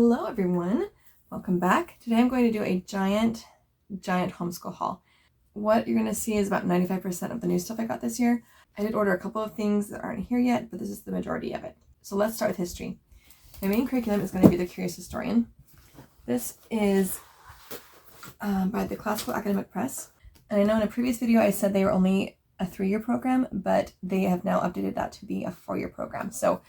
Hello everyone, welcome back. Today I'm going to do a giant homeschool haul. What you're going to see is about 95% of the new stuff I got this year. I did order a couple of things that aren't here yet, but this is the majority of it. So let's start with history. My main curriculum is going to be The Curious Historian. This is by the Classical Academic Press. And I know in a previous video I said they were only a 3-year program, but they have now updated that to be a 4-year program. So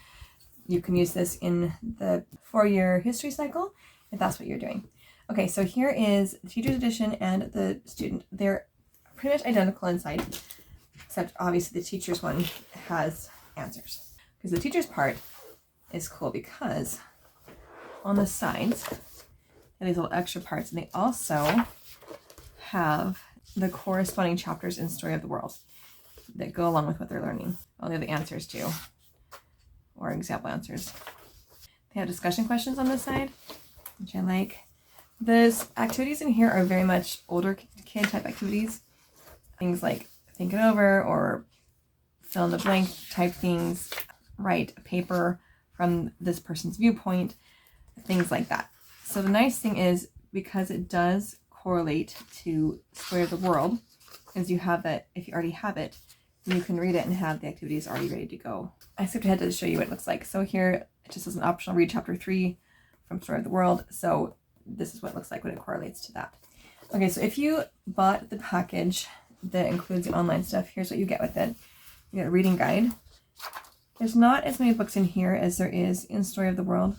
you can use this in the 4-year history cycle if that's what you're doing. Okay, so here is the teacher's edition and the student. They're pretty much identical inside, except obviously the teacher's one has answers. Because the teacher's part is cool because on the sides, they have these little extra parts, and they also have the corresponding chapters in Story of the World that go along with what they're learning. Oh, they have the answers too, or example answers. They have discussion questions on this side, which I like. The activities in here are very much older kid type activities. Things like think it over or fill in the blank type things, write a paper from this person's viewpoint, things like that. So the nice thing is, because it does correlate to Story of the World, is you have that, if you already have it, you can read it and have the activities already ready to go. I skipped ahead to show you what it looks like. So here it just says an optional read chapter 3 from Story of the World. So this is what it looks like when it correlates to that. Okay, so if you bought the package that includes the online stuff, here's what you get with it. You get a reading guide. There's not as many books in here as there is in Story of the World,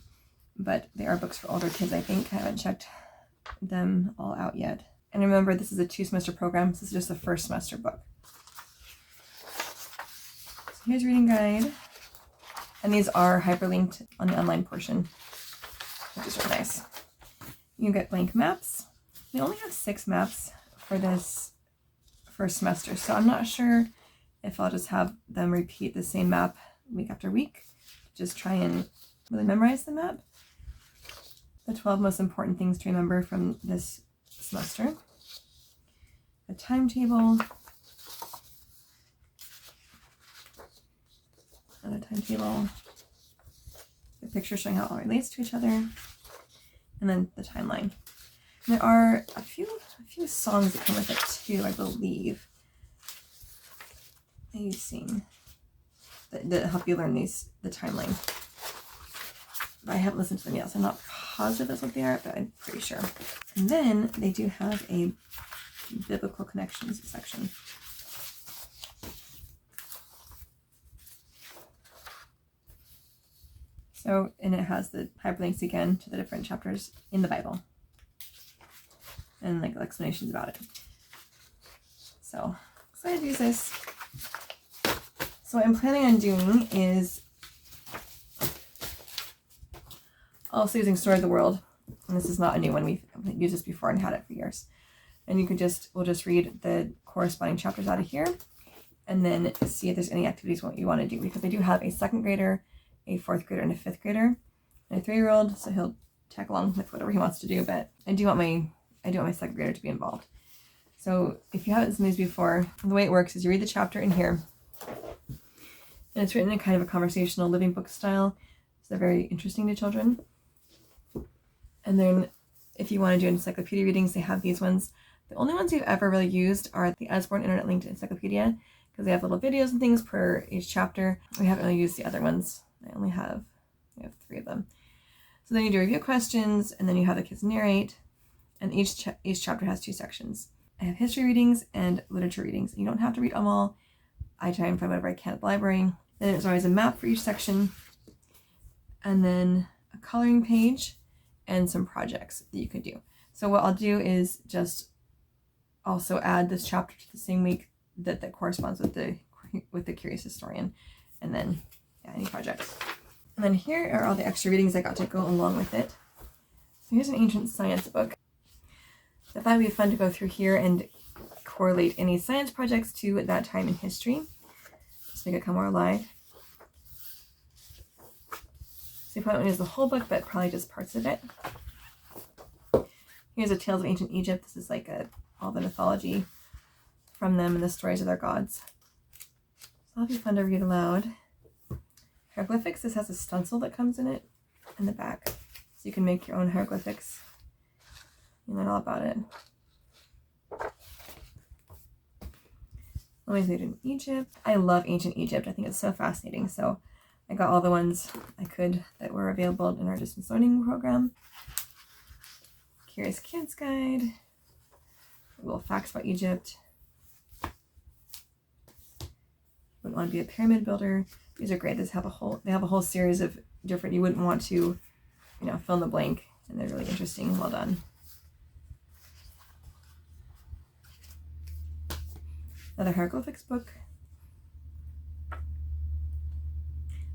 but they are books for older kids, I think. I haven't checked them all out yet. And remember, this is a 2-semester program, so this is just the first semester book. So here's reading guide. And these are hyperlinked on the online portion, which is really nice. You get blank maps. We only have 6 maps for this first semester, so I'm not sure if I'll just have them repeat the same map week after week. Just try and really memorize the map. The 12 most important things to remember from this semester. A timetable. Another timetable. A picture showing how it all relates to each other. And then the timeline. And there are a few songs that come with it too, I believe. That you sing that help you learn the timeline. I haven't listened to them yet, so I'm not positive that's what they are, but I'm pretty sure. And then they do have a biblical connections section. So, and it has the hyperlinks again to the different chapters in the Bible. And like explanations about it. So, excited to use this. So what I'm planning on doing is also using Story of the World. And this is not a new one. We've used this before and had it for years. And you can we'll just read the corresponding chapters out of here and then see if there's any activities you want to do, because they do have a 2nd grader, a 4th grader, and a 5th grader, and a 3-year-old, so he'll tag along with whatever he wants to do, but I do want my 2nd grader to be involved. So if you haven't seen these before, the way it works is you read the chapter in here, and it's written in kind of a conversational living book style, so they're very interesting to children. And then if you want to do encyclopedia readings, they have these ones. The only ones we've ever really used are the Usborne Internet Linked Encyclopedia, because they have little videos and things per each chapter. We haven't really used the other ones. We have 3 of them. So then you do review questions, and then you have the kids narrate, and each chapter has 2 sections. I have history readings and literature readings. You don't have to read them all. I try and find whatever I can at the library. Then there's always a map for each section, and then a coloring page, and some projects that you can do. So what I'll do is just also add this chapter to the same week that corresponds with the Curious Historian, and then any projects. And then here are all the extra readings I got to go along with it. So here's an ancient science book. I thought it would be fun to go through here and correlate any science projects to that time in history. Just make it come more alive. So you probably won't use the whole book, but probably just parts of it. Here's a Tales of Ancient Egypt. This is like all the mythology from them and the stories of their gods. So that'll be fun to read aloud. Hieroglyphics, this has a stencil that comes in it in the back. So you can make your own hieroglyphics. You learn all about it. Always made in Egypt. I love ancient Egypt. I think it's so fascinating. So I got all the ones I could that were available in our distance learning program. Curious Kids Guide. Little facts about Egypt. Wouldn't want to be a pyramid builder. These are great. They have a whole series of different, you wouldn't want to, fill in the blank, and they're really interesting and well done. Another hieroglyphics book. I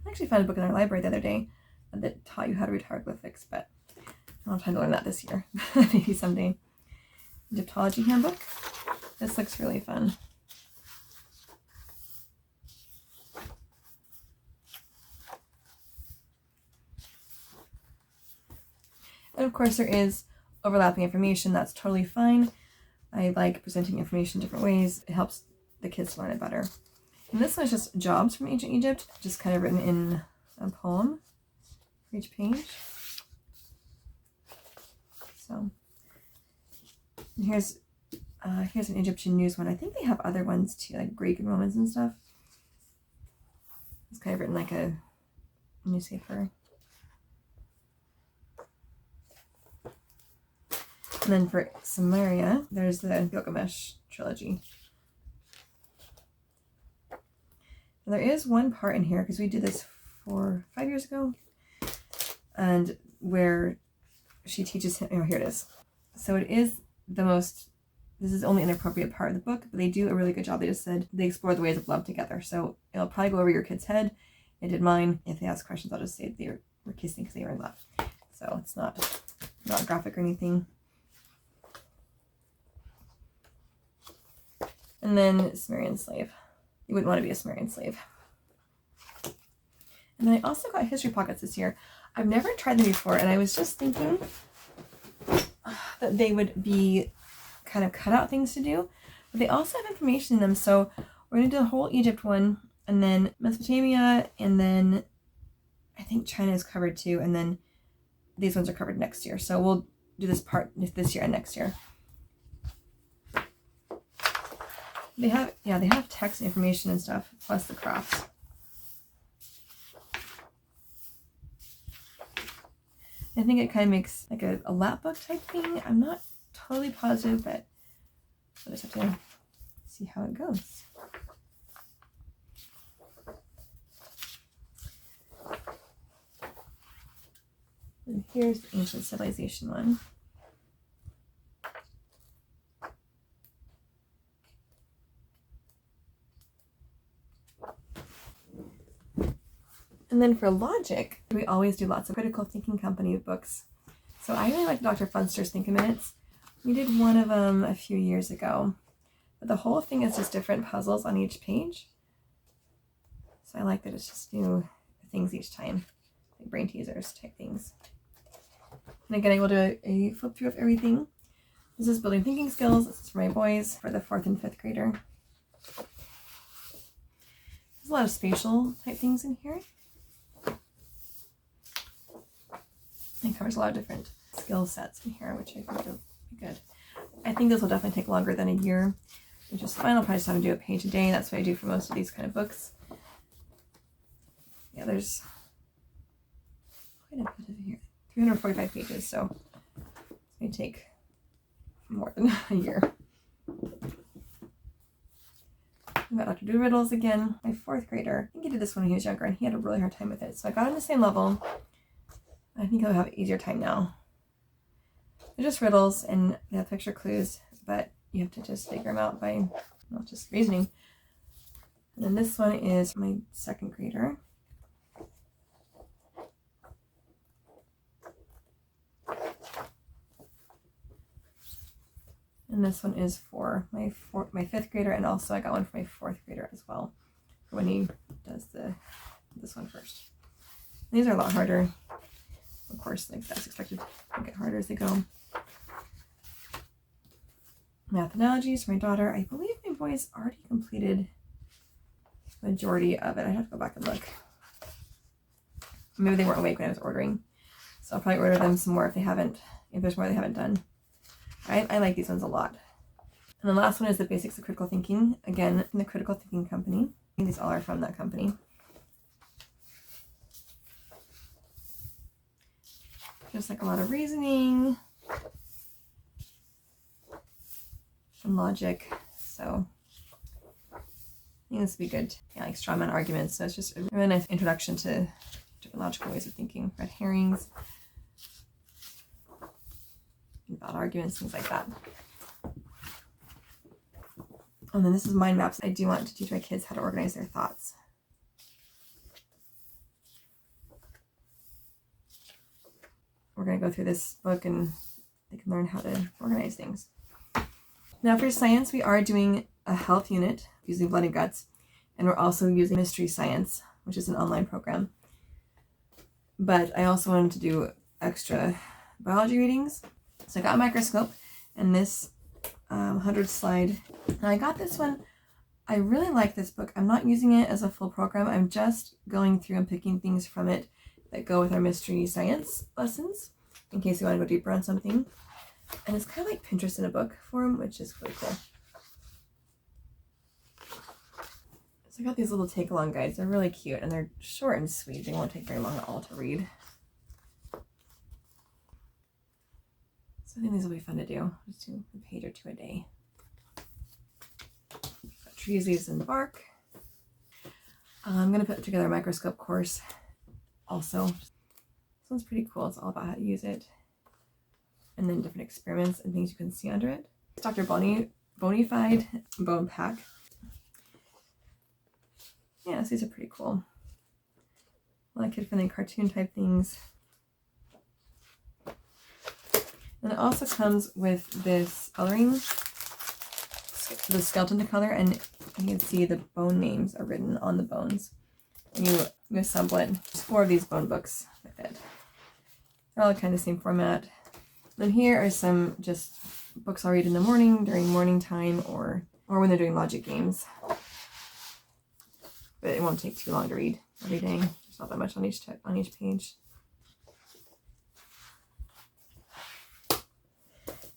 actually found a book in our library the other day that taught you how to read hieroglyphics, but I don't have time to learn that this year. Maybe someday. Egyptology handbook. This looks really fun. And of course there is overlapping information. That's totally fine. I like presenting information different ways. It helps the kids learn it better. And this one is just jobs from ancient Egypt, just kind of written in a poem for each page. So here's an Egyptian news one. I think they have other ones too, like Greek and Romans and stuff. It's kind of written like a newspaper. And then for Samaria, there's the Gilgamesh trilogy. And there is one part in here, because we did this 5 years ago, and where she teaches him, here it is. So it is this is only an inappropriate part of the book, but they do a really good job. They just said they explore the ways of love together. So it'll probably go over your kid's head. It did mine. If they ask questions, I'll just say they were kissing because they were in love. So it's not graphic or anything. And then Sumerian slave. You wouldn't want to be a Sumerian slave. And then I also got history pockets this year. I've never tried them before, and I was just thinking that they would be kind of cut out things to do, but they also have information in them. So we're going to do the whole Egypt one, and then Mesopotamia, and then I think China is covered too, and then these ones are covered next year. So we'll do this part this year and next year. They have text and information and stuff, plus the crafts. I think it kind of makes like a lap book type thing. I'm not totally positive, but we'll just have to see how it goes. And here's the ancient civilization one. And then for logic, we always do lots of critical thinking company books. So I really like Dr. Funster's Think a Minutes. We did one of them a few years ago. But the whole thing is just different puzzles on each page. So I like that it's just new things each time. Like brain teasers type things. And again, I will do a flip through of everything. This is building thinking skills. This is for my boys, for the 4th and 5th grader. There's a lot of spatial type things in here. It covers a lot of different skill sets in here, which I think will be good. I think this will definitely take longer than a year, which is fine. I'll probably just have to do a page a day. That's what I do for most of these kind of books. Yeah, there's quite a bit of here. 345 pages, so it's going to take more than a year. I've got Dr. Doolittle's again. My 4th grader, I think he did this when he was younger, and he had a really hard time with it. So I got him the same level. I think he'll have an easier time now. They're just riddles, and they have picture clues, but you have to just figure them out by just reasoning. And then this one is my 2nd grader. And this one is for my 5th grader, and also I got one for my 4th grader as well, for when he does this one first. These are a lot harder. Of course, like that's expected to get harder as they go. Math analogies for my daughter. I believe my boys already completed the majority of it. I have to go back and look. Maybe they weren't awake when I was ordering. So I'll probably order them some more if there's more they haven't done. I like these ones a lot. And the last one is the Basics of Critical Thinking, again from the Critical Thinking Company. These all are from that company. Just like a lot of reasoning and logic. So I think this would be good. Yeah, like strawman arguments. So it's just a really nice introduction to different logical ways of thinking. Red herrings, about arguments, things like that. And then this is mind maps. I do want to teach my kids how to organize their thoughts. We're going to go through this book and they can learn how to organize things. Now for science, we are doing a health unit using blood and guts. And we're also using Mystery Science, which is an online program. But I also wanted to do extra biology readings. So I got a microscope and this 100 slide. Now I got this one. I really like this book. I'm not using it as a full program. I'm just going through and picking things from it that go with our Mystery Science lessons in case you want to go deeper on something. And it's kind of like Pinterest in a book form, which is really cool. So I got these little take-along guides. They're really cute and they're short and sweet. They won't take very long at all to read. I think these will be fun to do. Just do a page or two a day. Got trees, leaves, and bark. I'm going to put together a microscope course also. This one's pretty cool. It's all about how to use it. And then different experiments and things you can see under it. It's Dr. Bonified Bone Pack. Yeah, so these are pretty cool. A lot of kid-friendly cartoon type things. And it also comes with this coloring, the skeleton to color, and you can see the bone names are written on the bones. And you assemble it. There's 4 of these bone books with it. They're all kind of the same format. Then here are some just books I'll read in the morning, during morning time, or when they're doing logic games. But it won't take too long to read every day. There's not that much on each page.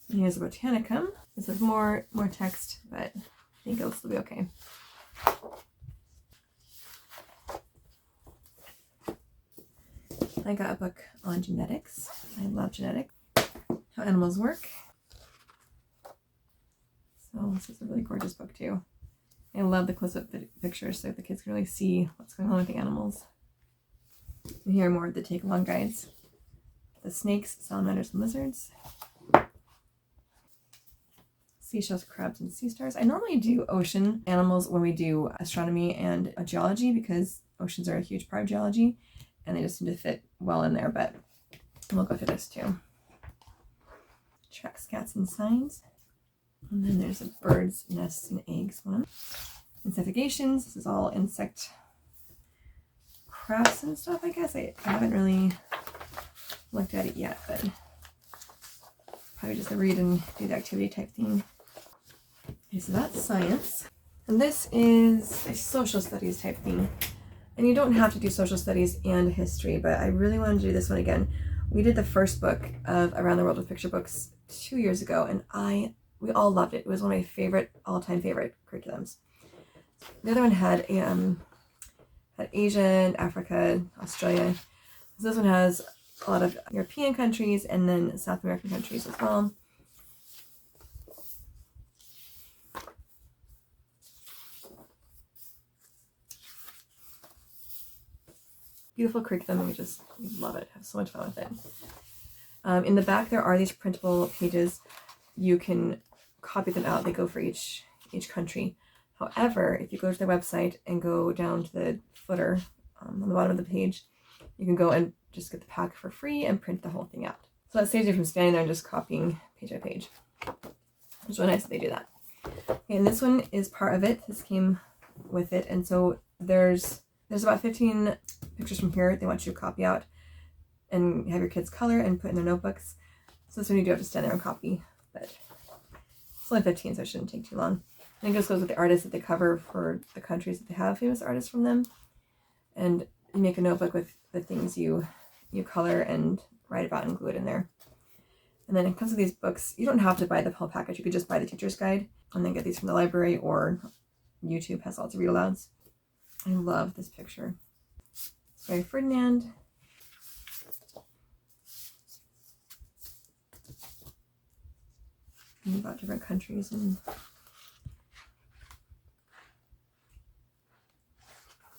And here's a Botanicum. This is more text, but I think it'll still be okay. I got a book on genetics. I love genetics. How animals work. So this is a really gorgeous book too. I love the close-up pictures so the kids can really see what's going on with the animals. And here are more of the take-along guides. The snakes, salamanders, and lizards. Seashells, crabs, and sea stars. I normally do ocean animals when we do astronomy and geology because oceans are a huge part of geology and they just seem to fit well in there, but we'll go through this too. Tracks, cats, and signs. And then there's a birds, nests, and eggs one. Insectigations. This is all insect crafts and stuff, I guess. I haven't really looked at it yet, but probably just a read and do the activity type thing. Okay, so that's science. And this is a social studies type thing. And you don't have to do social studies and history, but I really wanted to do this one again. We did the first book of Around the World with Picture Books 2 years ago, and we all loved it. It was one of my all-time favorite curriculums. The other one had Asia, Africa, Australia. So this one has a lot of European countries and then South American countries as well. Beautiful curriculum. We love it. Have so much fun with it. In the back there are these printable pages. You can copy them out. They go for each country. However, if you go to their website and go down to the footer on the bottom of the page, you can go and just get the pack for free and print the whole thing out. So that saves you from standing there and just copying page by page. It's really nice that they do that. Okay, and this one is part of it. This came with it, and so there's about 15 pictures from here they want you to copy out and have your kids color and put in their notebooks. So this one you do have to stand there and copy, but it's only 15, so it shouldn't take too long. And it just goes with the artists that they cover for the countries that they have famous artists from them. And you make a notebook with the things you color and write about and glue it in there. And then it comes with these books. You don't have to buy the whole package. You could just buy the teacher's guide and then get these from the library, or YouTube has lots of read-alouds. I love this picture. It's by Ferdinand. And about different countries, and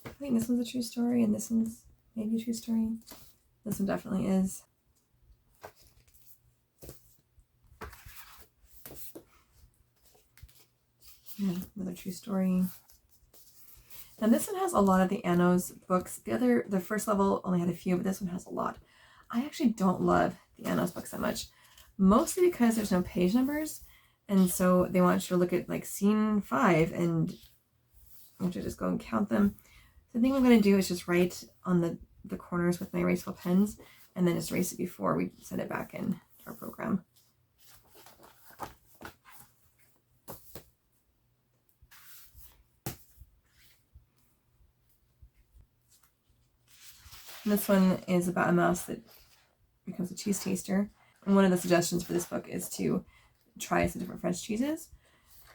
I think this one's a true story and this one's maybe a true story. This one definitely is. Yeah, another true story. And this one has a lot of the Anno's books. The first level only had a few, but this one has a lot. I actually don't love the Anno's books that much, mostly because there's no page numbers, and so they want you to look at like scene 5 and you have to just go and count them. So the thing I'm going to do is just write on the corners with my erasable pens, and then just erase it before we send it back in to our program. And this one is about a mouse that becomes a cheese taster. And one of the suggestions for this book is to try some different French cheeses.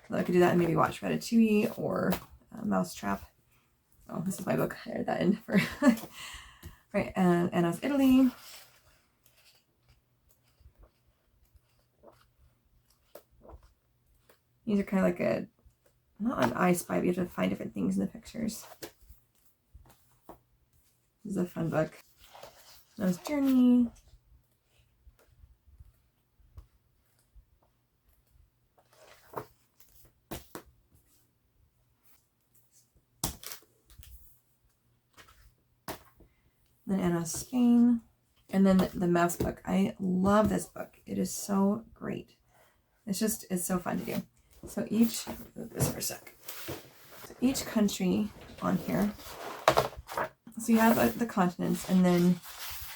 So I could do that and maybe watch Ratatouille or Mousetrap. Oh, this is my book. I added that in for right. And Anna's Italy. These are kind of like not an I Spy, but you have to find different things in the pictures. This is a fun book. Anna's Journey. Then Anna's Spain. And then the maps book. I love this book. It is so great. It's so fun to do. So move this for a sec. So each country on here. So you have the continents, and then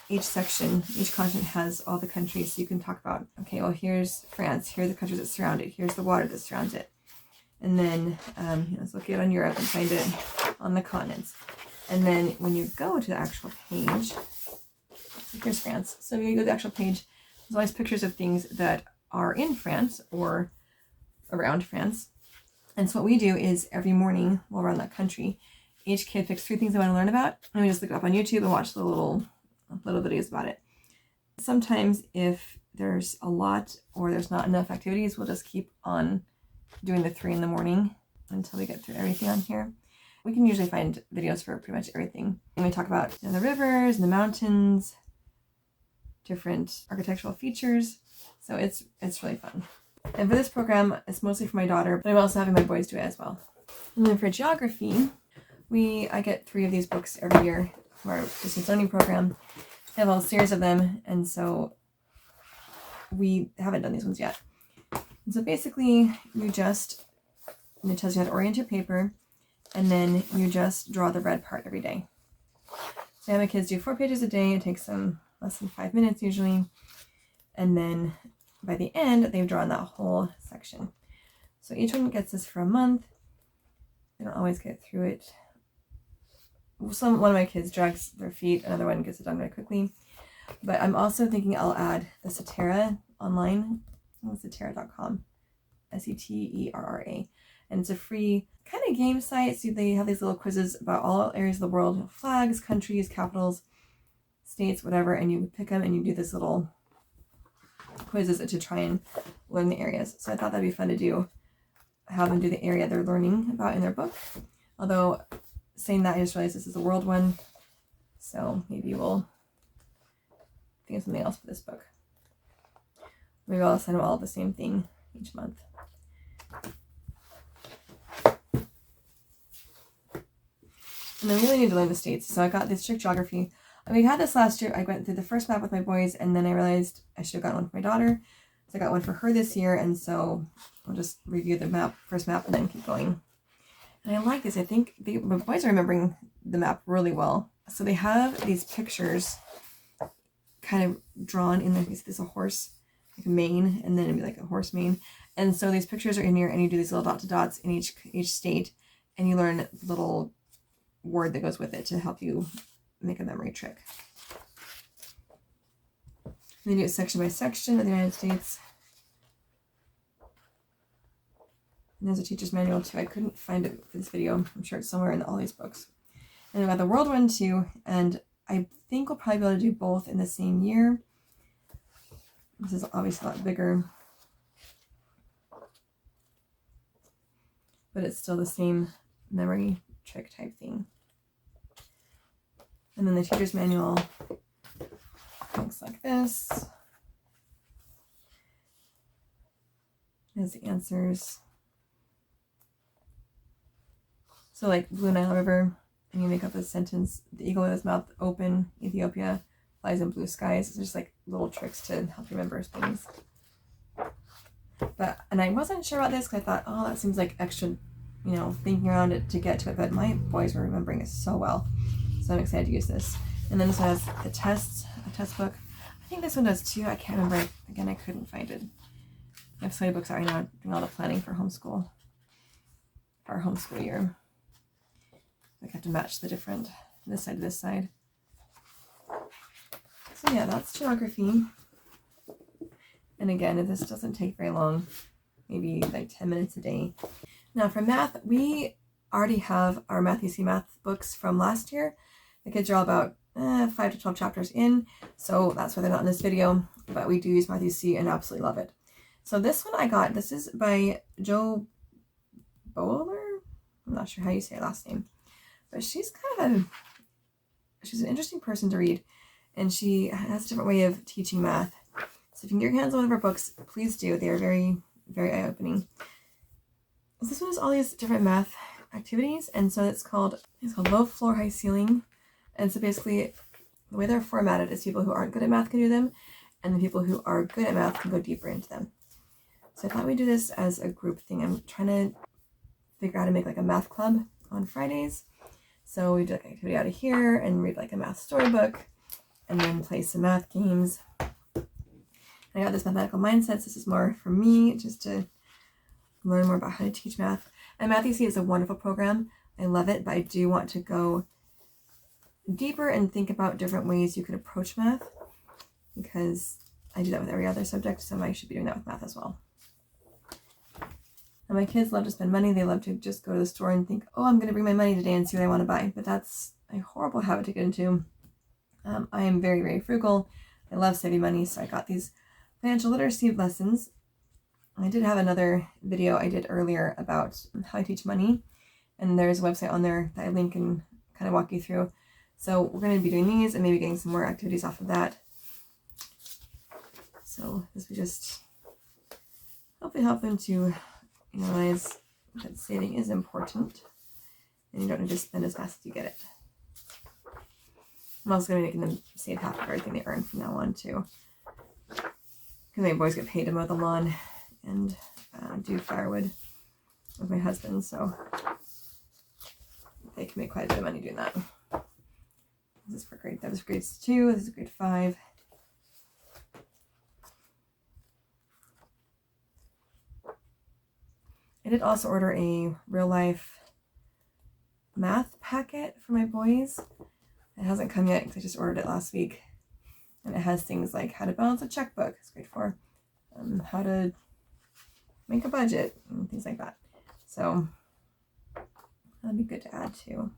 each continent has all the countries. So you can talk about, okay, well, here's France. Here are the countries that surround it. Here's the water that surrounds it. And then let's look at it on Europe and find it on the continents. And then when you go to the actual page, here's France. So when you go to the actual page, there's always pictures of things that are in France or around France. And so what we do is every morning while we're on that country, each kid picks 3 things they want to learn about, and we just look it up on YouTube and watch the little videos about it. Sometimes if there's a lot or there's not enough activities, we'll just keep on doing the 3 in the morning until we get through everything on here. We can usually find videos for pretty much everything. And we talk about the rivers and the mountains, different architectural features. So it's really fun. And for this program, it's mostly for my daughter, but I'm also having my boys do it as well. And then for geography, I get 3 of these books every year from our distance learning program. I have a whole series of them, and so we haven't done these ones yet. And so basically, it tells you how to orient your paper, and then you just draw the red part every day. So I have my kids do 4 pages a day. It takes them less than 5 minutes usually. And then by the end, they've drawn that whole section. So each one gets this for a month. They don't always get through it. One of my kids drags their feet, another one gets it done very quickly. But I'm also thinking I'll add the Cetera online. Cetera.com. Seterra. And it's a free kind of game site. So they have these little quizzes about all areas of the world, flags, countries, capitals, states, whatever. And you pick them and you do this little quizzes to try and learn the areas. So I thought that'd be fun to do. Have them do the area they're learning about in their book. Although saying that, I just realized this is a world one. So maybe we'll think of something else for this book. Maybe I'll send them all the same thing each month. And then we really need to learn the states. So I got this strict geography. We had this last year. I went through the first map with my boys, and then I realized I should have gotten one for my daughter. So I got one for her this year, and so I'll just review the first map, and then keep going. And I like this. I think my boys are remembering the map really well. So they have these pictures kind of drawn in there. There's a horse, like a mane, and then it'd be like a horse mane. And so these pictures are in here, and you do these little dots in each state, and you learn the little word that goes with it to help you make a memory trick. And they do it section by section of the United States. And there's a teacher's manual too. I couldn't find it for this video. I'm sure it's somewhere in all these books. And we got the World War II, and I think we'll probably be able to do both in the same year. This is obviously a lot bigger, but it's still the same memory trick type thing. And then the teacher's manual looks like this. There's the answers. So like Blue Nile River, and you make up a sentence. The eagle with his mouth open, Ethiopia, flies in blue skies. It's just like little tricks to help you remember things. And I wasn't sure about this because I thought, oh, that seems like extra, you know, thinking around it to get to it. But my boys were remembering it so well. So I'm excited to use this. And then this one has the tests, a test book. I think this one does too. I can't remember. Again, I couldn't find it. I have so many books out right now doing all the planning for homeschool, for our homeschool year. I have to match the different, this side to this side. So yeah, that's geography. And again, this doesn't take very long, maybe like 10 minutes a day. Now for math, we already have our Math UC math books from last year. The kids are all about 5 to 12 chapters in, so that's why they're not in this video, but we do use Math UC and absolutely love it. So this one I got, this is by Joe Bowler? I'm not sure how you say her last name. But she's she's an interesting person to read, and she has a different way of teaching math. So if you can get your hands on one of her books, please do. They are very, very eye-opening. So this one has all these different math activities, and so it's called Low Floor, High Ceiling. And so basically, the way they're formatted is people who aren't good at math can do them, and the people who are good at math can go deeper into them. So I thought we'd do this as a group thing. I'm trying to figure out how to make like a math club on Fridays. So we do like an activity out of here and read like a math storybook and then play some math games. And I got this mathematical mindsets. This is more for me, just to learn more about how to teach math. And Math UC is a wonderful program. I love it, but I do want to go deeper and think about different ways you could approach math, because I do that with every other subject, so I should be doing that with math as well. And my kids love to spend money. They love to just go to the store and think, oh, I'm going to bring my money today and see what I want to buy. But that's a horrible habit to get into. I am very, very frugal. I love saving money, so I got these financial literacy lessons. I did have another video I did earlier about how I teach money, and there's a website on there that I link and kind of walk you through. So we're going to be doing these and maybe getting some more activities off of that. So this would just hopefully help them to realize that saving is important, and you don't need to spend as fast as you get it. I'm also going to be making them save half of everything they earn from now on too, because my boys get paid to mow the lawn and do firewood with my husband, so they can make quite a bit of money doing that. This is for grade, that was for grades 2, this is grade 5. I did also order a real life math packet for my boys. It hasn't come yet because I just ordered it last week. And it has things like how to balance a checkbook, it's grade 4, how to make a budget, and things like that. So that'd be good to add too.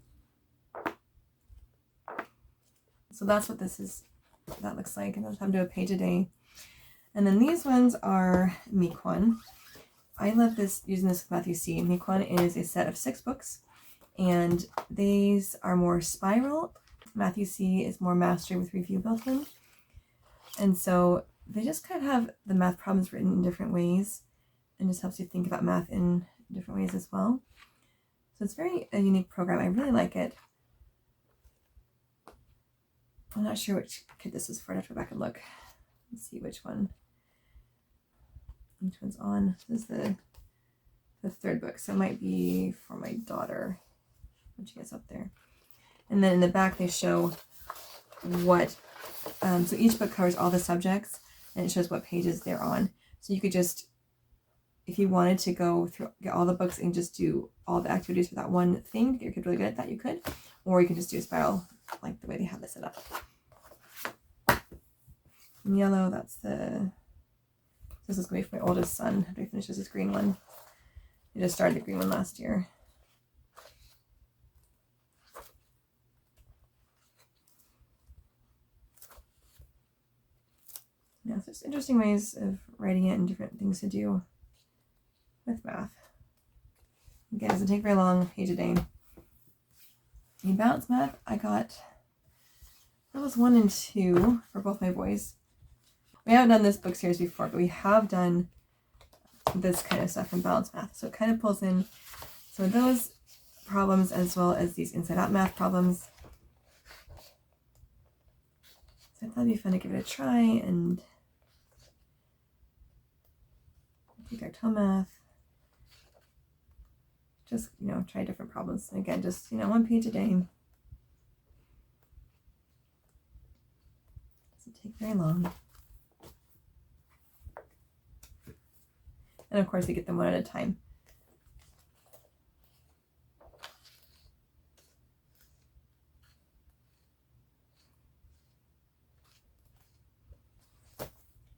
So that's what this is, that looks like, and I'll have to do a page a day. And then these ones are Mequon. I love this, using this with Math UC. Mequon is a set of 6 books, and these are more spiral. Math UC is more mastery with review built in. And so they just kind of have the math problems written in different ways, and just helps you think about math in different ways as well. So it's very a unique program. I really like it. I'm not sure which kid this is for. I have to go back and look and see which one. Which one's on? This is the 3rd book, so it might be for my daughter when she gets up there. And then in the back they show what, so each book covers all the subjects, and it shows what pages they're on. So you could just, if you wanted to go through, get all the books and just do all the activities for that one thing, get your kid really good at that, you could. Or you can just do a spiral like the way they have it set up. In yellow, that's this is going to be for my oldest son after he finishes his green one. He just started the green one last year. Yeah, so there's interesting ways of writing it and different things to do with math. Again, it doesn't take very long, page a day. In balance math, I got levels 1 and 2 for both my boys. We haven't done this book series before, but we have done this kind of stuff in balance math. So it kind of pulls in some of those problems as well as these inside out math problems. So I thought it'd be fun to give it a try and take our tone math. Just, try different problems. And again, just, 1 page a day. Doesn't take very long. And of course, you get them one at a time.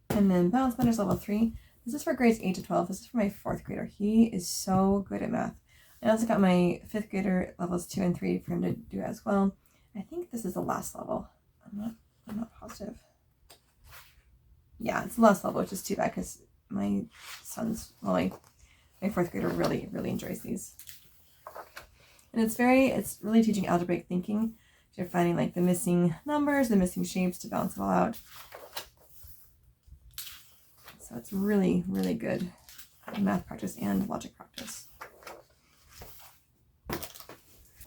And then balance matters level 3. This is for grades 8 to 12. This is for my 4th grader. He is so good at math. I also got my 5th grader levels 2 and 3 for him to do as well. I think this is the last level. I'm not positive. Yeah, it's the last level, which is too bad because my son's, well, my 4th grader really, really enjoys these. And it's really teaching algebraic thinking. You're finding like the missing numbers, the missing shapes to balance it all out. So it's really, really good math practice and logic practice.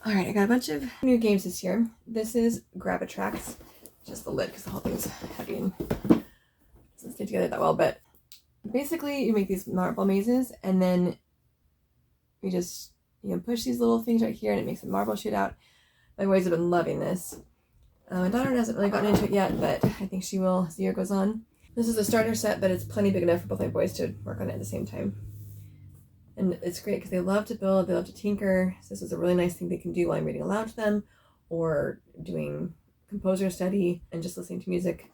All right, I got a bunch of new games this year. This is Grab-A-Tracks, just the lid because the whole thing's heavy and doesn't stay together that well. But basically, you make these marble mazes, and then you just push these little things right here, and it makes a marble shootout. My boys have been loving this. My daughter hasn't really gotten into it yet, but I think she will as the year goes on. This is a starter set, but it's plenty big enough for both my boys to work on it at the same time. And it's great because they love to build, they love to tinker. So this is a really nice thing they can do while I'm reading aloud to them or doing composer study and just listening to music.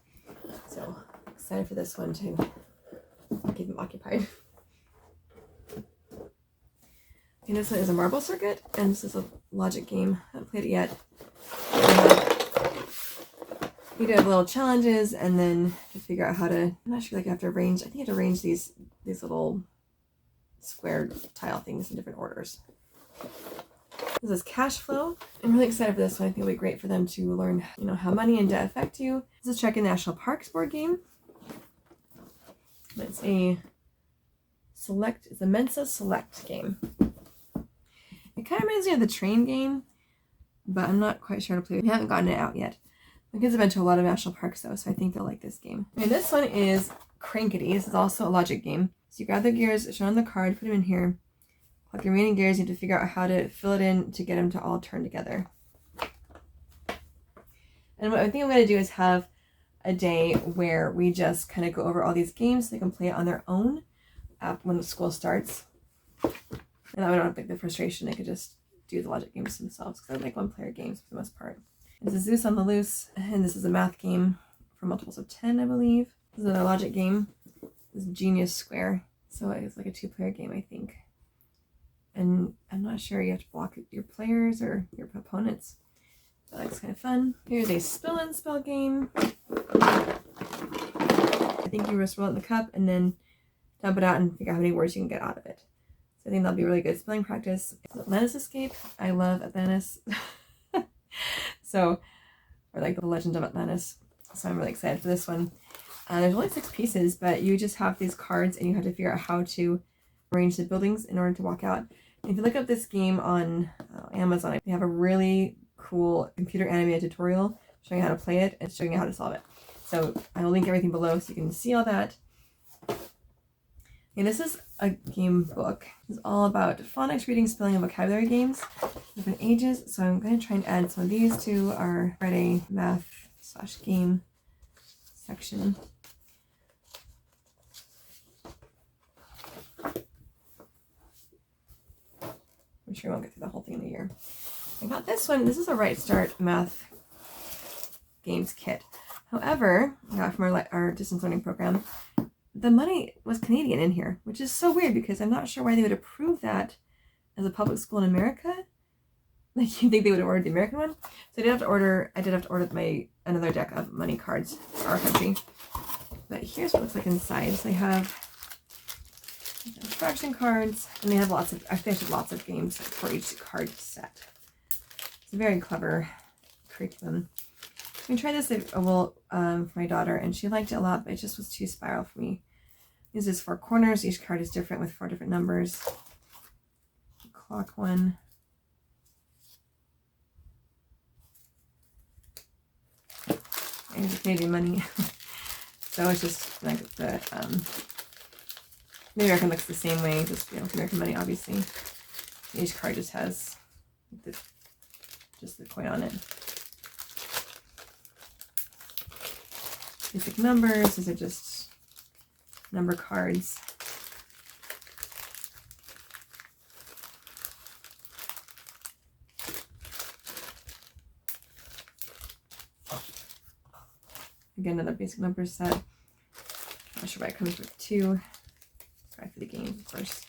So excited for this one to keep them occupied. And this one is a marble circuit, and this is a logic game. I haven't played it yet. You do have little challenges, and then to figure out how to, I'm not sure, like you have to arrange, I think you have to arrange these little square tile things in different orders. This is cash flow. I'm really excited for this one. I think it'll be great for them to learn, how money and debt affect you. This is Trek in National Parks board game. It's a Mensa Select game. It kind of reminds me of the train game, but I'm not quite sure how to play it. We haven't gotten it out yet. My kids have been to a lot of national parks though, so I think they'll like this game. And this one is Crankety. This is also a logic game. So you grab the gears shown on the card, put them in here. Collect the remaining gears, you have to figure out how to fill it in to get them to all turn together. And what I think I'm going to do is have a day where we just kind of go over all these games so they can play it on their own when the school starts. And that way I don't have the frustration. They could just do the logic games themselves because I like one-player games for the most part. This is Zeus on the Loose, and this is a math game for multiples of 10, I believe. This is another logic game. This is Genius Square. So it's like a 2-player game, I think. And I'm not sure, you have to block your players or your opponents. That looks kind of fun. Here's a spill and spell game. I think you just roll it in the cup and then dump it out and figure out how many words you can get out of it. So I think that'll be really good spelling practice. Atlantis Escape. I love Atlantis. Or like the Legend of Atlantis. So I'm really excited for this one. There's only 6 pieces, but you just have these cards and you have to figure out how to arrange the buildings in order to walk out. And if you look up this game on Amazon, they have a really cool computer animated tutorial showing you how to play it and showing you how to solve it. So I will link everything below so you can see all that. And this is a game book. It's all about phonics, reading, spelling, and vocabulary games, different ages. So I'm going to try and add some of these to our Friday math/game section. I'm sure we won't get through the whole thing in a year. I got this one. This is a Right Start Math Games Kit. However, I got from our distance learning program, the money was Canadian in here, which is so weird because I'm not sure why they would approve that as a public school in America. Like, you'd think they would have ordered the American one. So I did have to order another deck of money cards for our country. But here's what it looks like inside. So they have fraction cards, and they have lots of games for each card set. It's a very clever curriculum. We tried this for my daughter, and she liked it a lot, but it just was too spiral for me. This is 4 corners. Each card is different with 4 different numbers. Clock one. And the Canadian money. So it's just like the American looks the same way, just American money, obviously. Each card just has just the coin on it. Basic numbers, these are just number cards. Again, another basic number set. Not sure why it comes with 2. Try for the game first.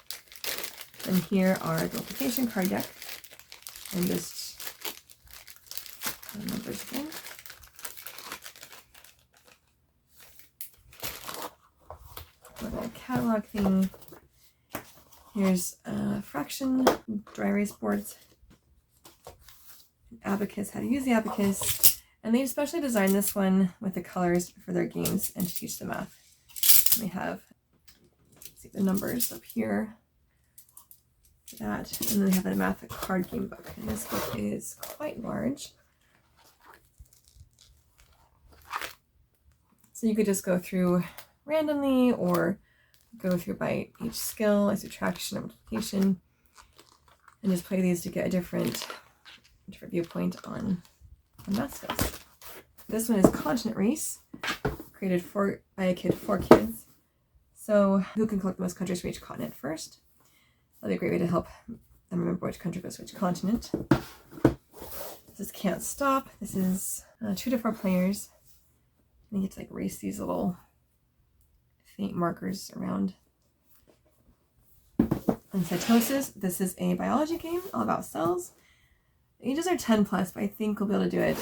And here are the multiplication card deck. And just numbers again. A little catalog thing. Here's fraction, dry erase boards, abacus, how to use the abacus. And they especially designed this one with the colors for their games and to teach the math. And they have, see the numbers up here for that. And then they have a math card game book. And this book is quite large. So you could just go through randomly or go through by each skill, like subtraction or multiplication, and just play these to get a different viewpoint on math skills. This one is Continent Race, created by a kid for kids. So who can collect the most countries for each continent first? That'll be a great way to help them remember which country goes to which continent. This is Can't Stop. This is 2 to 4 players. And you get to like race these little faint markers around. And Cytosis. This is a biology game all about cells. Ages are 10 plus, but I think we'll be able to do it.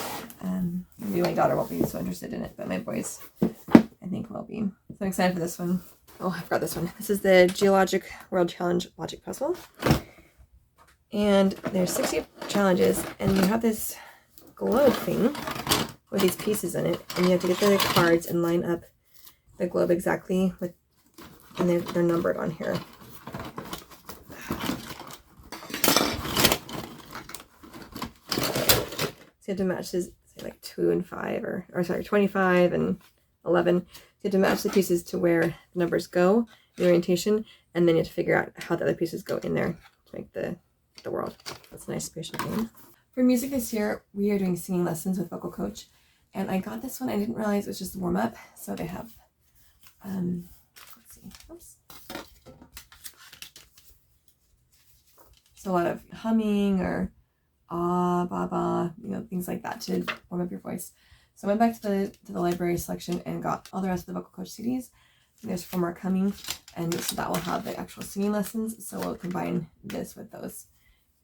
Maybe my daughter won't be so interested in it, but my boys, I think, will be. So I'm excited for this one. Oh, I forgot this one. This is the Geologic World Challenge Logic Puzzle. And there's 60 challenges, and you have this globe thing with these pieces in it, and you have to get the cards and line up the globe exactly with, and they're numbered on here. So you have to match this, say like 2 and 5, or sorry, 25 and 11. So you have to match the pieces to where the numbers go, the orientation, and then you have to figure out how the other pieces go in there to make the world. That's a nice spatial game. For music this year, we are doing singing lessons with vocal coach, and I got this one. I didn't realize it was just a warm up. So they have, let's see, oops. So a lot of humming or ah, ba, ba, things like that to warm up your voice. So I went back to the library section and got all the rest of the vocal coach CDs. There's 4 more coming, and so that will have the actual singing lessons. So we'll combine this with those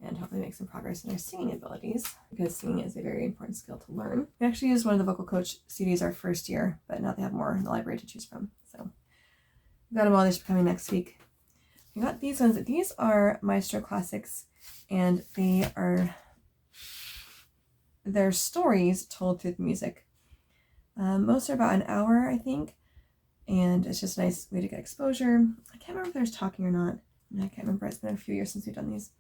and hopefully make some progress in our singing abilities, because singing is a very important skill to learn. We actually used one of the vocal coach CDs our first year, but now they have more in the library to choose from. So we got them all. They're coming next week. We got these ones. These are Maestro Classics, and they're stories told through the music. Most are about an hour, I think, and it's just a nice way to get exposure. I can't remember if there's talking or not. I can't remember. It's been a few years since we've done these.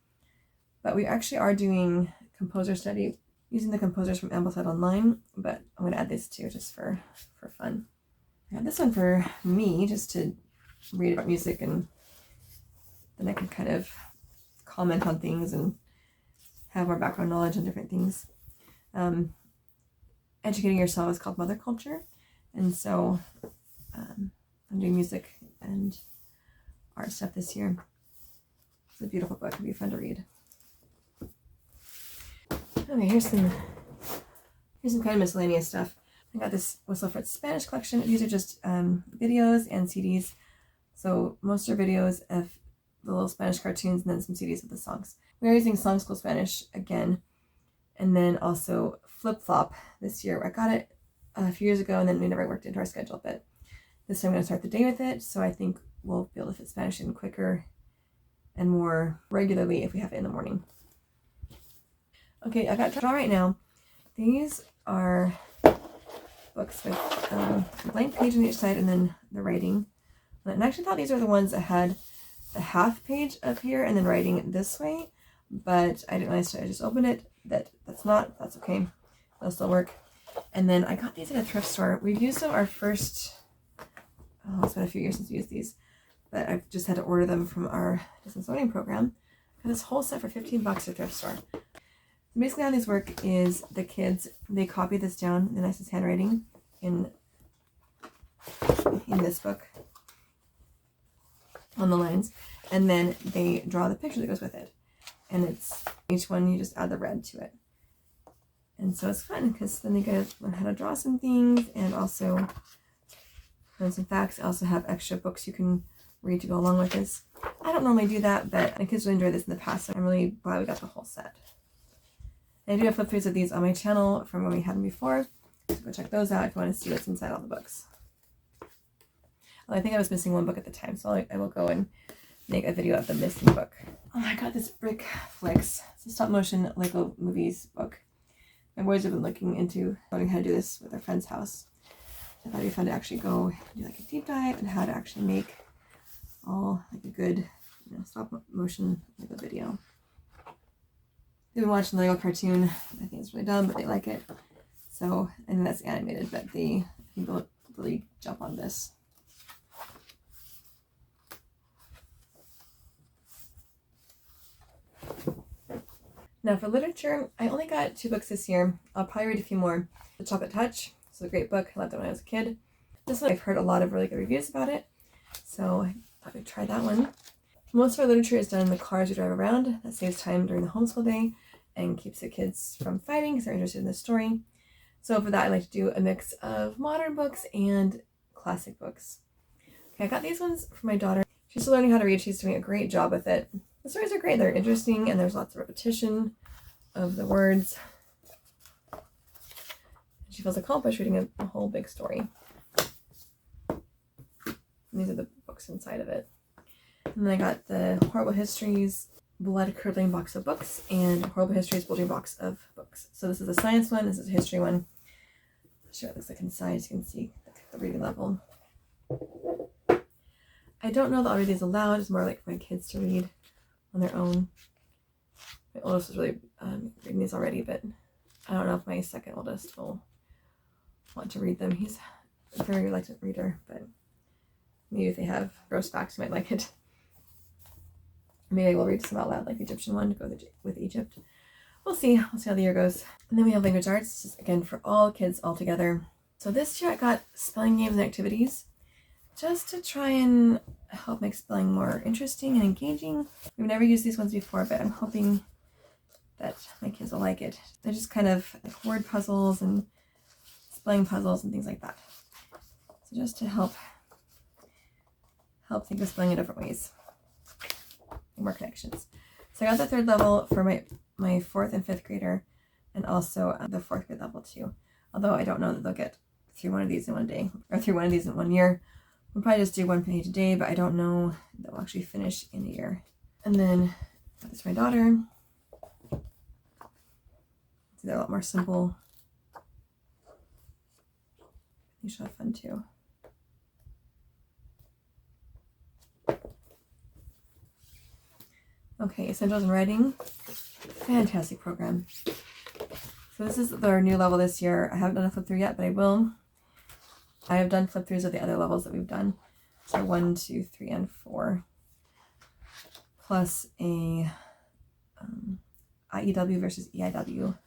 But we actually are doing composer study using the composers from Amplified Online, but I'm going to add this too just for fun. I got this one for me just to read about music, and then I can kind of comment on things and have more background knowledge on different things. Educating Yourself is called Mother Culture, and so I'm doing music and art stuff this year. It's a beautiful book. It'll be fun to read. Okay, here's some kind of miscellaneous stuff. I got this Whistle for Spanish collection. These are just videos and CDs. So most are videos of the little Spanish cartoons and then some CDs of the songs. We're using Homeschool Spanish again. And then also Flip Flop this year. I got it a few years ago and then we never worked into our schedule, but this time I'm going to start the day with it. So I think we'll be able to fit Spanish in quicker and more regularly if we have it in the morning. Okay, I got to draw right now. These are books with a blank page on each side and then the writing. And I actually thought these were the ones that had the half page up here and then writing this way, but I didn't realize, so I just opened it. That's okay. They'll still work. And then I got these at a thrift store. We've used them our first, it's been a few years since we used these, but I've just had to order them from our distance learning program. Got this whole set for $15 at a thrift store. Basically how these work is the kids, they copy this down in the nicest handwriting in this book on the lines, and then they draw the picture that goes with it. And it's each one you just add the red to it. And so it's fun because then they get to learn how to draw some things and also learn some facts. I also have extra books you can read to go along with this. I don't normally do that, but my kids really enjoyed this in the past, so I'm really glad we got the whole set. And I do have flip throughs of these on my channel from when we had them before. So go check those out if you want to see what's inside all the books. Well, I think I was missing one book at the time, so I will go and make a video of the missing book. Oh, I got this Brick Flicks. It's a stop motion Lego movies book. My boys have been looking into learning how to do this with their friend's house. I thought it'd be fun to actually go do like a deep dive and how to actually make all like a good, stop motion Lego video. They've been watching the Lego cartoon. I think it's really dumb, but they like it. So, and that's animated, but I think they'll really jump on this. Now for literature, I only got 2 books this year. I'll probably read a few more. The Chocolate Touch. It's a great book. I loved it when I was a kid. This one, I've heard a lot of really good reviews about it, so I thought we'd try that one. Most of our literature is done in the car as we drive around. That saves time during the homeschool day and keeps the kids from fighting because they're interested in the story. So for that, I like to do a mix of modern books and classic books. Okay, I got these ones for my daughter. She's still learning how to read. She's doing a great job with it. The stories are great. They're interesting, and there's lots of repetition of the words. She feels accomplished reading a whole big story. And these are the books inside of it. And then I got the Horrible Histories blood-curdling box of books and Horrible Histories bulging box of books. So this is a science one. This is a history one. I'll show you what it looks like inside so you can see the reading level. I don't know that I'll read these aloud. It's more like for my kids to read on their own. My oldest is really reading these already, but I don't know if my second oldest will want to read them. He's a very reluctant reader, but maybe if they have gross facts, he might like it. Maybe I will read some out loud, like the Egyptian one to go with Egypt. We'll see. We'll see how the year goes. And then we have language arts, just again for all kids all together. So this year I got spelling games and activities just to try and help make spelling more interesting and engaging. We've never used these ones before, but I'm hoping that my kids will like it. They're just kind of like word puzzles and spelling puzzles and things like that. So just to help think of spelling in different ways. More connections. So I got the 3rd level for my 4th and 5th grader, and also the 4th grade level too. Although I don't know that they'll get through one of these in one day, or through one of these in 1 year. We'll probably just do 1 page a day, but I don't know that we'll actually finish in a year. And then got this for my daughter. They're a lot more simple. You should have fun too. Okay, Essentials in Writing. Fantastic program. So this is their new level this year. I haven't done a flip through yet, but I will. I have done flip throughs of the other levels that we've done. So 1, 2, 3, and 4. Plus a IEW versus EIW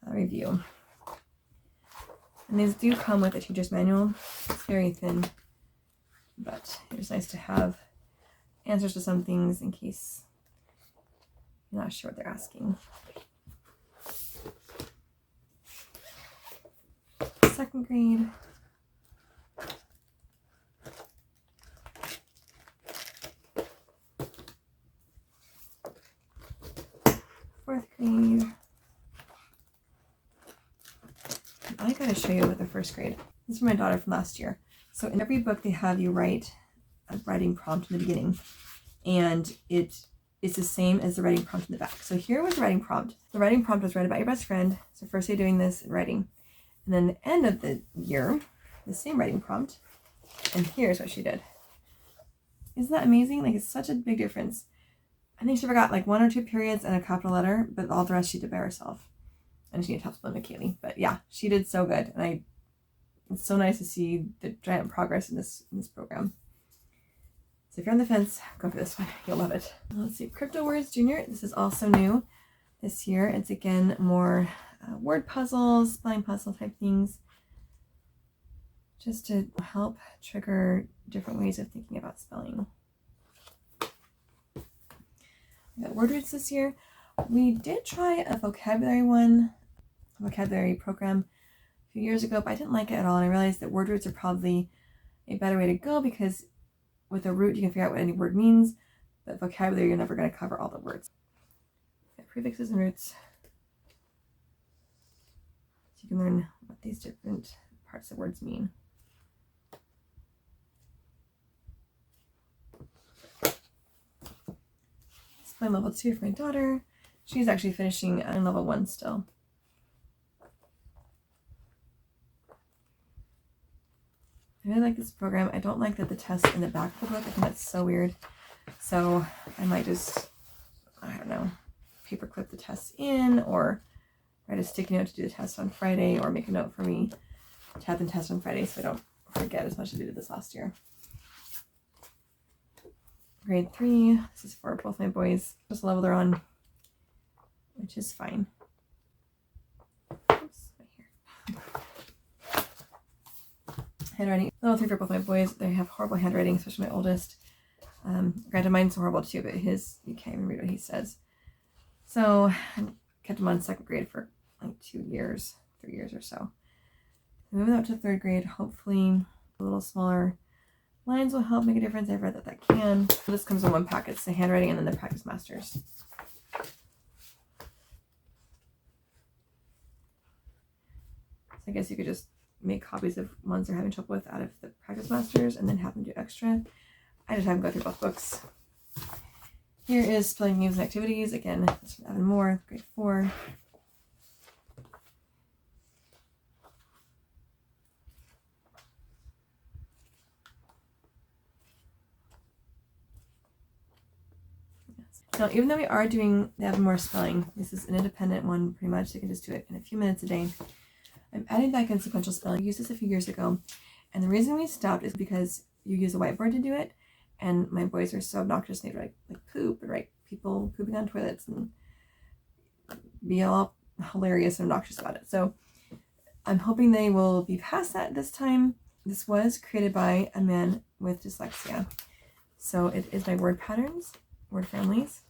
review. And these do come with a teacher's manual. It's very thin, but it's nice to have answers to some things in case you're not sure what they're asking. second grade. Fourth grade. I gotta show you with the first grade. This is for my daughter from last year. So in every book they have you write a writing prompt in the beginning, and it's the same as the writing prompt in the back. So here was the writing prompt. The writing prompt was write about your best friend. So first day doing this writing, and then the end of the year, the same writing prompt, and here's what she did. Isn't that amazing? Like, it's such a big difference. I think she forgot like 1 or 2 periods and a capital letter, but all the rest she did by herself. And she needed help from Kaylee. But yeah, she did so good. And it's so nice to see the giant progress in this program. So if you're on the fence, go for this one. You'll love it. Let's see, Crypto Words Junior. This is also new this year. It's again more word puzzles, spelling puzzle type things, just to help trigger different ways of thinking about spelling. We got word roots this year. We did try a vocabulary program a few years ago, but I didn't like it at all. And I realized that word roots are probably a better way to go, because with a root you can figure out what any word means, but vocabulary you're never going to cover all the words. Prefixes and roots, so you can learn what these different parts of words mean. Spelling level 2 for my daughter. She's actually finishing in level 1 still. I really like this program. I don't like that the tests in the back of the book. I think that's so weird. So I might just, I don't know, paperclip the tests in, or write a sticky note to do the test on Friday, or make a note for me to have the test on Friday so I don't forget as much as I did this last year. Grade 3. This is for both my boys. Just the level they're on, which is fine. Oops, right here. Handwriting. Level 3 for both my boys. They have horrible handwriting, especially my oldest. Granted, mine's horrible too, but his, you can't even read what he says. So I kept him on 2nd grade for like 2 years, 3 years or so. Moving up to 3rd grade, hopefully a little smaller lines will help make a difference. I've read that can. So this comes in 1 packet. It's the handwriting and then the practice masters. So I guess you could just make copies of ones they're having trouble with out of the practice masters and then have them do extra. I just have them go through both books. Here is spelling games and activities. Again, it's from Evan Moore, grade 4. Now, even though we are doing the Evan Moore spelling, this is an independent one pretty much. They can just do it in a few minutes a day. I'm adding back in sequential spelling. I used this a few years ago, and the reason we stopped is because you use a whiteboard to do it, and my boys are so obnoxious. They'd write like poop, and write people pooping on toilets, and be all hilarious and obnoxious about it. So I'm hoping they will be past that this time. This was created by a man with dyslexia, so it is by word patterns, word families.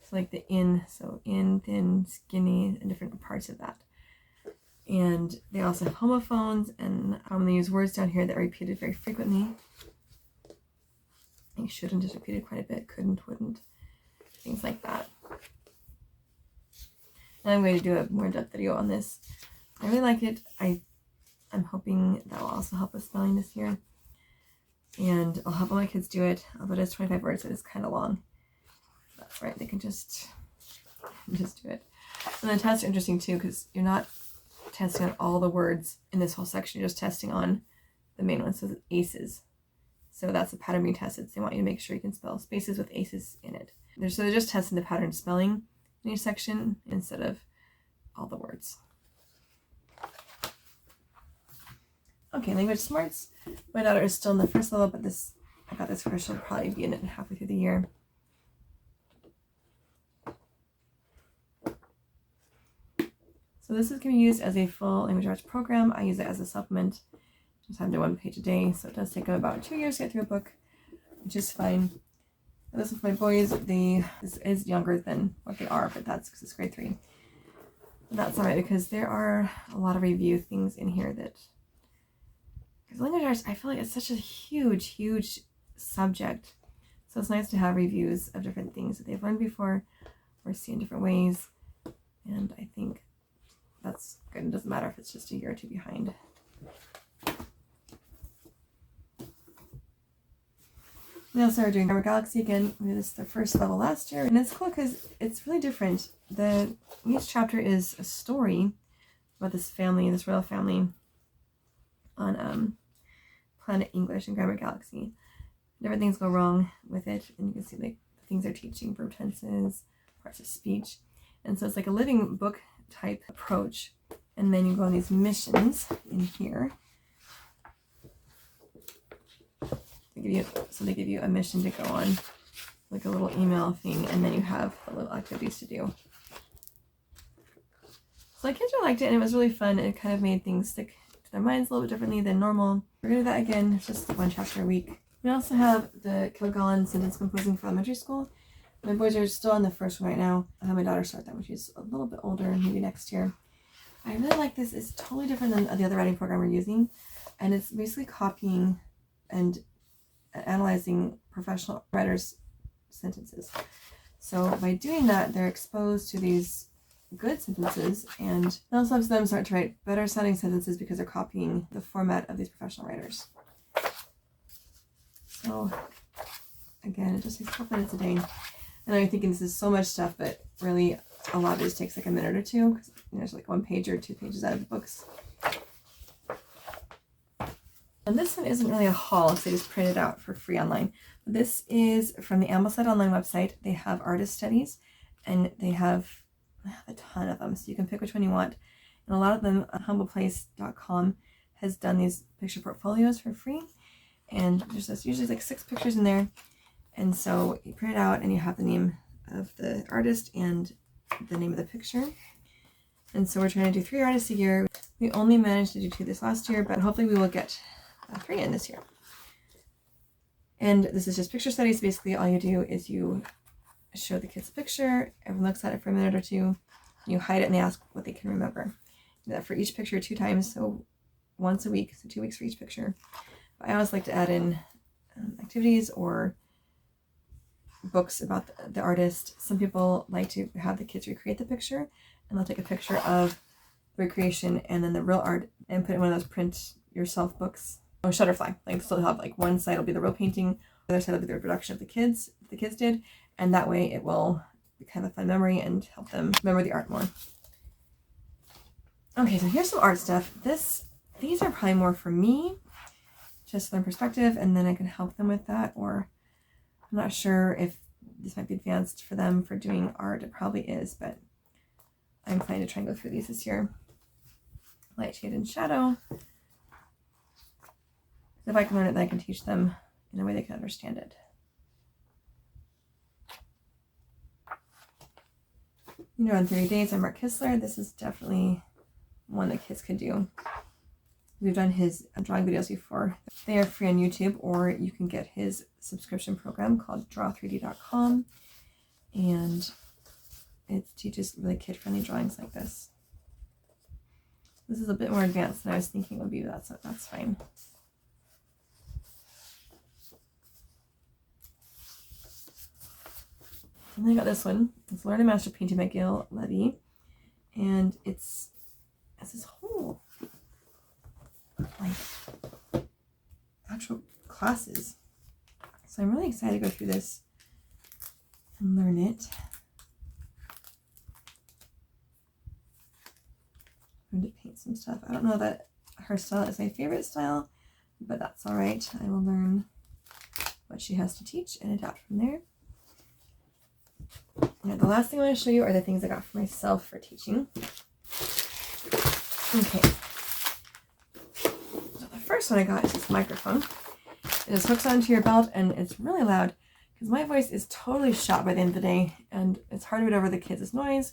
So like the in, so in, thin, skinny, and different parts of that. And they also have homophones, and they use words down here that are repeated very frequently. I think shouldn't is repeated quite a bit, couldn't, wouldn't, things like that. And I'm going to do a more in-depth video on this. I really like it. I'm hoping that will also help with spelling this year. And I'll help all my kids do it, although it is 25 words, so it is kind of long. That's right, they can just do it. And the tests are interesting too, because you're not testing on all the words in this whole section. You're just testing on the main ones, so ACEs. So that's the pattern being tested. So they want you to make sure you can spell spaces with ACEs in it. So they're just testing the pattern spelling in each section instead of all the words. Okay, language smarts. My daughter is still in the first level, but I got this for her. She'll probably be in it halfway through the year. So this is going to be used as a full language arts program. I use it as a supplement. Just have to do 1 page a day, so it does take about 2 years to get through a book, which is fine. And this is for my boys. This is younger than what they are, but that's because it's grade 3. That's all right, because there are a lot of review things in here that, because language arts, I feel like it's such a huge subject. So it's nice to have reviews of different things that they've learned before or see in different ways. And I think that's good. It doesn't matter if it's just a year or two behind. We also are doing Grammar Galaxy again. We did this the first level last year, and it's cool because it's really different. Each chapter is a story about this family, this royal family on Planet English and Grammar Galaxy. Different things go wrong with it, and you can see like the things they're teaching, verb tenses, parts of speech. And so it's like a living book type approach. And then you go on these missions in here. They give you a mission to go on, like a little email thing, and then you have the little activities to do. So the kids really liked it, and it was really fun. It kind of made things stick to their minds a little bit differently than normal. We're gonna do that again. It's just one chapter a week. We also have the Kilgallen sentence composing for elementary school. My boys are still on the first one right now. I have my daughter start that when she's a little bit older, maybe next year. I really like this. It's totally different than the other writing program we're using, and it's basically copying and analyzing professional writers' sentences. So by doing that, they're exposed to these good sentences, and it also helps them start to write better sounding sentences because they're copying the format of these professional writers. So again, it just takes a couple minutes a day. I know you're thinking this is so much stuff, but really a lot of it just takes like a minute or two, because there's like 1 page or 2 pages out of the books. And this one isn't really a haul, because they just print it out for free online. This is from the Ambleside Online website. They have artist studies, and they have a ton of them, so you can pick which one you want. And a lot of them, humbleplace.com has done these picture portfolios for free, and there's usually like 6 pictures in there. And so you print it out, and you have the name of the artist and the name of the picture. And so we're trying to do 3 artists a year. We only managed to do 2 this last year, but hopefully we will get 3 in this year. And this is just picture studies. Basically, all you do is you show the kids a picture, everyone looks at it for a minute or 2, you hide it, and they ask what they can remember. Do that for each picture 2 times, so once a week, so 2 weeks for each picture. But I always like to add in activities or books about the artist. Some people like to have the kids recreate the picture, and they'll take a picture of the recreation and then the real art and put it in one of those print yourself books. Oh, Shutterfly. Like, so they'll have like one side will be the real painting, the other side will be the reproduction of the kids did, and that way it will be kind of a fun memory and help them remember the art more. Okay, so here's some art stuff. These are probably more for me, just learn perspective, and then I can help them with that, or I'm not sure if this might be advanced for them for doing art. It probably is, but I'm planning to try and go through these this year. Light, shade, and shadow. If I can learn it, then I can teach them in a way they can understand it. You know, in 30 Days, I'm Mark Kistler. This is definitely one that kids could do. We've done his drawing videos before. They are free on YouTube, or you can get his subscription program called draw3d.com, and it teaches really kid-friendly drawings like this. This is a bit more advanced than I was thinking it would be, but that's fine. And then I got this one. It's Learn and Master Painting by Gail Levy, and it's this whole like actual classes. So I'm really excited to go through this and learn it. I'm going to paint some stuff. I don't know that her style is my favorite style, but that's all right. I will learn what she has to teach and adapt from there. Now, the last thing I want to show you are the things I got for myself for teaching. Okay. So the first one I got is this microphone. It just hooks onto your belt, and it's really loud because my voice is totally shot by the end of the day, and it's hard to get over the kids' noise,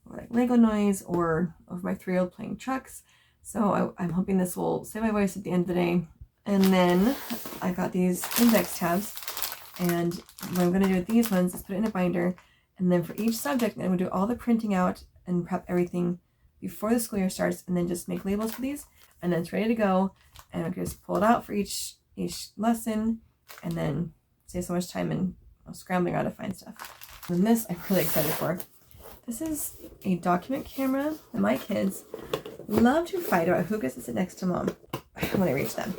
or like Lego noise, or over my 3-year-old playing trucks. So I'm hoping this will save my voice at the end of the day. And then I got these index tabs, and what I'm going to do with these ones is put it in a binder, and then for each subject I'm going to do all the printing out and prep everything before the school year starts, and then just make labels for these, and then it's ready to go. And we can just pull it out for each lesson, and then save so much time and scrambling around to find stuff. And this I'm really excited for. This is a document camera that my kids love to fight about who gets to sit next to mom when I reach them.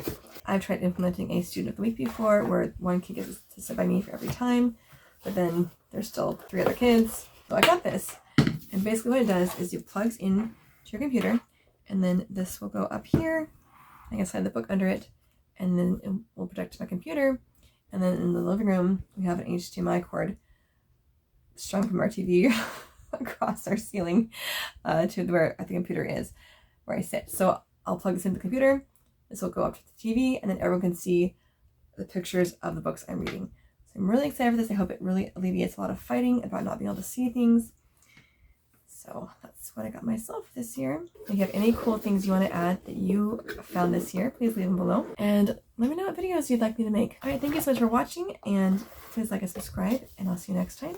I've tried implementing a student of the week before, where one kid gets to sit by me for every time, but then there's still 3 other kids. So I got this, and basically what it does is it plugs in to your computer, and then this will go up here. I can slide the book under it, and then it will protect my computer. And then in the living room, we have an HDMI cord strung from our TV across our ceiling to where the computer is, where I sit. So I'll plug this into the computer. This will go up to the TV, and then everyone can see the pictures of the books I'm reading. So I'm really excited for this. I hope it really alleviates a lot of fighting about not being able to see things. So that's what I got myself this year. If you have any cool things you want to add that you found this year, please leave them below. And let me know what videos you'd like me to make. All right, thank you so much for watching, and please like and subscribe, and I'll see you next time.